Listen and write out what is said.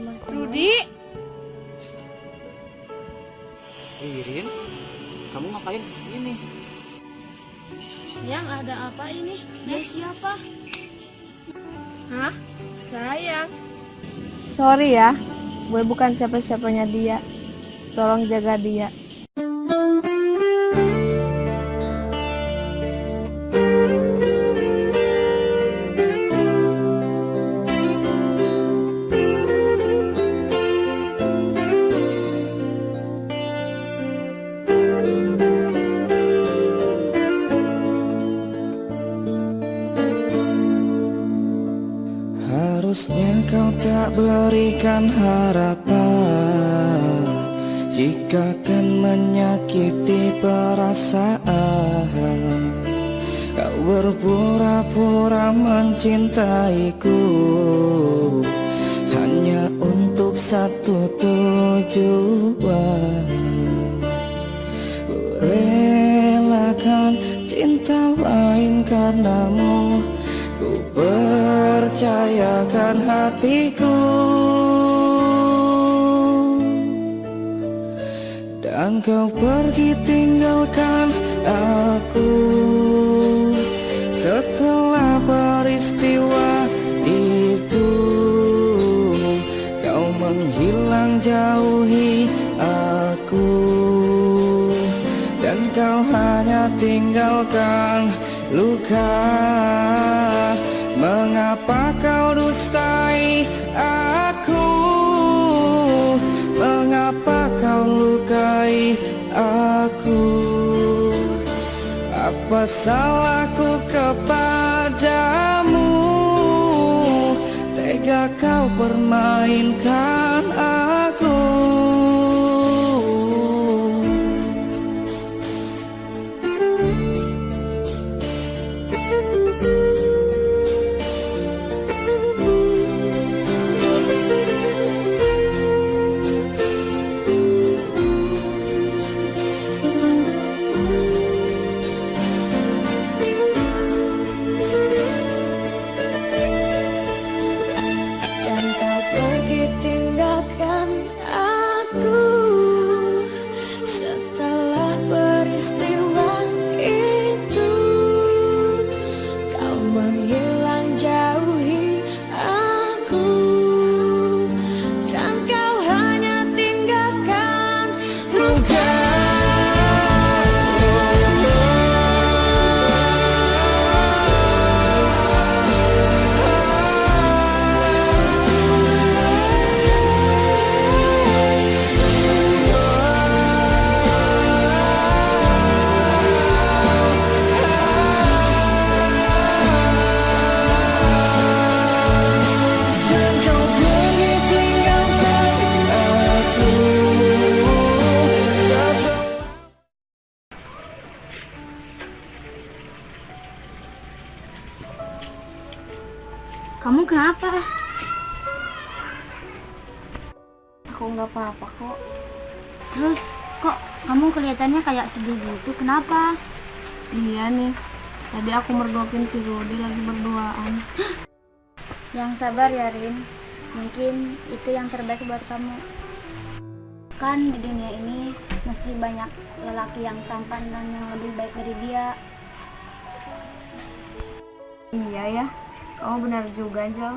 rumah teman. Rudi, Irin, kamu ngapain di sini? siang ada apa ini? Dia siapa? Hah? Sayang. Sorry ya, gue bukan siapa-siapanya dia. Tolong jaga dia. Harusnya kau tak berikan harapan jika kan menyakiti perasaan. Kau berpura-pura mencintaiku hanya untuk satu tujuan. Ku relakan cinta lain karenamu. Ku percayakan hatiku, dan kau pergi tinggalkan aku. Setelah peristiwa itu, kau menghilang jauhi aku, dan kau hanya tinggalkan luka. Mengapa kau dustai aku? Mengapa kau lukai aku? Apa salahku kepadamu? Tega kau permainkan aku. Dan kau pergi tinggalkan aku. Setelah peristiwa itu, kau menghilang jauhi aku, dan kau hanya tinggalkan luka. Kamu kenapa? Aku nggak apa-apa kok. Terus kok kamu kelihatannya kayak sedih gitu? Kenapa? Iya nih, tadi aku mergokin si Rudi lagi berduaan. Yang sabar ya Rin, mungkin itu yang terbaik buat kamu. Kan di dunia ini masih banyak lelaki yang tampan dan yang lebih baik dari dia. Iya ya, kamu benar juga, Angel.